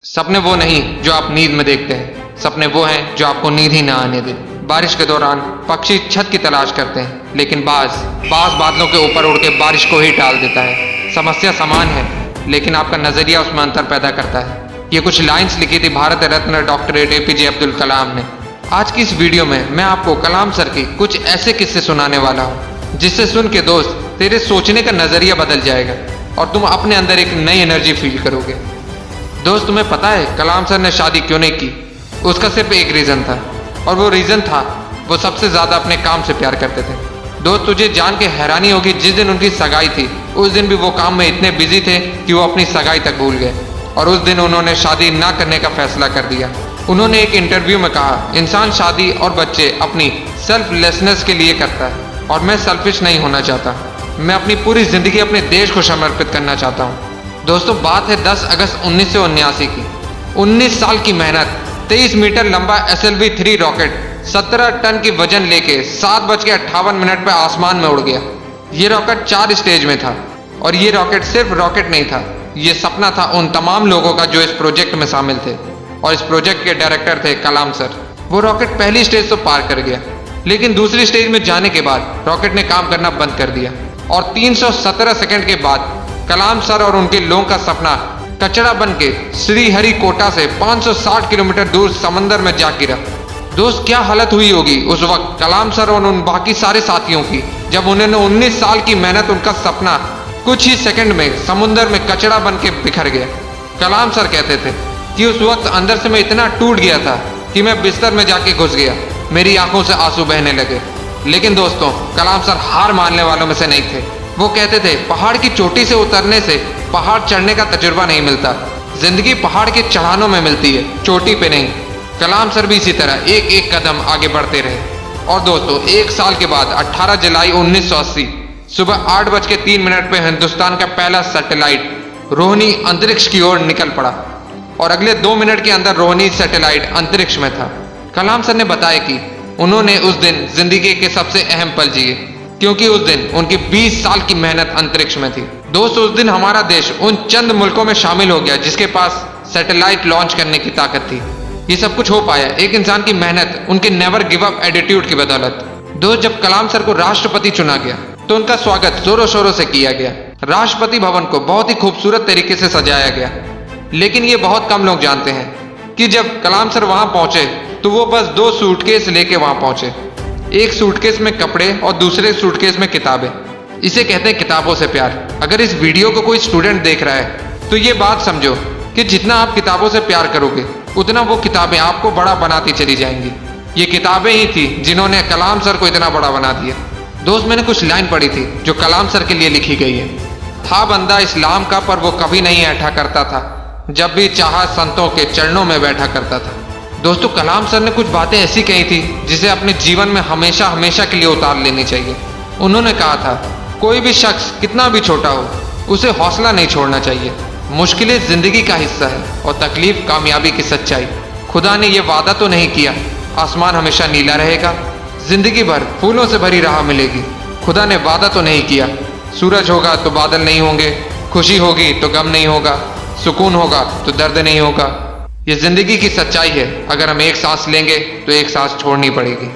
सपने वो नहीं जो आप नींद में देखते हैं, सपने वो हैं जो आपको नींद ही ना आने दे। बारिश के दौरान पक्षी छत की तलाश करते हैं, लेकिन बाज बादलों के ऊपर उड़ के बारिश को ही टाल देता है। समस्या समान है, लेकिन आपका नजरिया उसमें अंतर पैदा करता है। ये कुछ लाइंस लिखी थी भारत रत्न डॉक्टर APJ अब्दुल कलाम ने। आज की इस वीडियो में मैं आपको कलाम सर की कुछ ऐसे किस्से सुनाने वाला हूँ, जिससे सुन के दोस्त तेरे सोचने का नजरिया बदल जाएगा और तुम अपने अंदर एक नई एनर्जी फील करोगे। दोस्त, तुम्हें पता है कलाम सर ने शादी क्यों नहीं की? उसका सिर्फ एक रीजन था, और वो रीजन था वो सबसे ज्यादा अपने काम से प्यार करते थे। दोस्त, तुझे जान के हैरानी होगी, जिस दिन उनकी सगाई थी उस दिन भी वो काम में इतने बिजी थे कि वो अपनी सगाई तक भूल गए, और उस दिन उन्होंने शादी ना करने का फैसला कर दिया। उन्होंने एक इंटरव्यू में कहा, इंसान शादी और बच्चे अपनी सेल्फलेसनेस के लिए करता है, और मैं सेल्फिश नहीं होना चाहता। मैं अपनी पूरी जिंदगी अपने देश को समर्पित करना चाहता हूँ। दोस्तों, बात है 10 अगस्त 1979 की। 19 साल की मेहनत, 23 मीटर लंबा SLV-3 रॉकेट 17 टन की वजन लेके 7:58 पे आसमान में उड़ गया। ये रॉकेट 4 स्टेज में था, और ये रॉकेट सिर्फ रॉकेट नहीं था, ये सपना था उन तमाम लोगों का जो इस प्रोजेक्ट में शामिल थे, और इस प्रोजेक्ट के डायरेक्टर थे कलाम सर। वो रॉकेट पहली स्टेज तो पार कर गया, लेकिन दूसरी स्टेज में जाने के बाद रॉकेट ने काम करना बंद कर दिया, और 317 सेकंड के बाद कलाम सर और उनके लोगों का सपना कचरा बन के श्रीहरिकोटा से 560 किलोमीटर दूर समंदर में जा गिरा। दोस्त, क्या हालत हुई होगी उस वक्त कलाम सर और उन बाकी सारे साथियों की, जब उन्होंने 19 साल की मेहनत, उनका सपना कुछ ही सेकंड में समुद्र में कचरा बन के बिखर गया। कलाम सर कहते थे कि उस वक्त अंदर से मैं इतना टूट गया था कि मैं बिस्तर में जाके घुस गया, मेरी आंखों से आंसू बहने लगे। लेकिन दोस्तों, कलाम सर हार मानने वालों में से नहीं थे। वो कहते थे, पहाड़ की चोटी से उतरने से पहाड़ चढ़ने का तजुर्बा नहीं मिलता, जिंदगी पहाड़ के चढ़ानों में मिलती है, चोटी पे नहीं। कलाम सर भी इसी तरह एक एक कदम आगे बढ़ते रहे। और दोस्तों, एक साल के बाद 18 जुलाई 1980 सुबह 8:03 पे हिंदुस्तान का पहला सैटेलाइट रोहिणी अंतरिक्ष की ओर निकल पड़ा, और अगले 2 मिनट के अंदर रोहिणी सैटेलाइट अंतरिक्ष में था। कलाम सर ने बताया कि उन्होंने उस दिन जिंदगी के सबसे अहम पल जिए, क्योंकि उस दिन उनकी 20 साल की मेहनत अंतरिक्ष में थी। दोस्त, उस दिन हमारा देश उन चंद मुल्कों में शामिल हो गया जिसके पास सैटेलाइट लॉन्च करने की ताकत थी। ये सब कुछ हो पाया एक इंसान की मेहनत, उनके नेवर गिव अप एटीट्यूड की बदौलत। दोस्त, जब कलाम सर को राष्ट्रपति चुना गया तो उनका स्वागत जोरों शोरों से किया गया। राष्ट्रपति भवन को बहुत ही खूबसूरत तरीके से सजाया गया, लेकिन ये बहुत कम लोग जानते हैं कि जब कलाम सर वहां पहुंचे तो वो बस 2 सूटकेस लेके वहां पहुंचे। एक सूटकेस में कपड़े और दूसरे सूटकेस में किताबें। इसे कहते हैं किताबों से प्यार। अगर इस वीडियो को कोई स्टूडेंट देख रहा है तो ये बात समझो कि जितना आप किताबों से प्यार करोगे उतना वो किताबें आपको बड़ा बनाती चली जाएंगी। ये किताबें ही थी जिन्होंने कलाम सर को इतना बड़ा बना दिया। दोस्त, मैंने कुछ लाइन पढ़ी थी जो कलाम सर के लिए लिखी गई है। था बंदा इस्लाम का पर वो कभी नहीं ऐठा करता था, जब भी चाहा संतों के चरणों में बैठा करता था। दोस्तों, कलाम सर ने कुछ बातें ऐसी कही थी जिसे अपने जीवन में हमेशा हमेशा के लिए उतार लेनी चाहिए। उन्होंने कहा था, कोई भी शख्स कितना भी छोटा हो, उसे हौसला नहीं छोड़ना चाहिए। मुश्किलें जिंदगी का हिस्सा है और तकलीफ कामयाबी की सच्चाई। खुदा ने यह वादा तो नहीं किया आसमान हमेशा नीला रहेगा, जिंदगी भर फूलों से भरी राह मिलेगी। खुदा ने वादा तो नहीं किया सूरज होगा तो बादल नहीं होंगे, खुशी होगी तो गम नहीं होगा, सुकून होगा तो दर्द नहीं होगा। ये जिंदगी की सच्चाई है। अगर हम एक सांस लेंगे तो एक सांस छोड़नी पड़ेगी।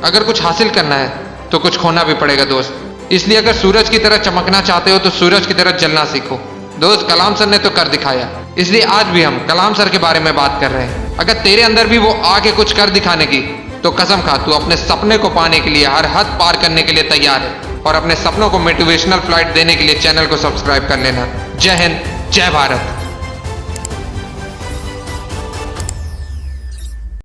अगर कुछ हासिल करना है तो कुछ खोना भी पड़ेगा दोस्त। इसलिए अगर सूरज की तरह चमकना चाहते हो तो सूरज की तरह जलना सीखो। दोस्त, कलाम सर ने तो कर दिखाया, इसलिए आज भी हम कलाम सर के बारे में बात कर रहे हैं। अगर तेरे अंदर भी वो आके कुछ कर दिखाने की, तो कसम खा तू अपने सपने को पाने के लिए हर हद पार करने के लिए तैयार है। और अपने सपनों को मोटिवेशनल फ्लाइट देने के लिए चैनल को सब्सक्राइब कर लेना। जय हिंद, जय भारत।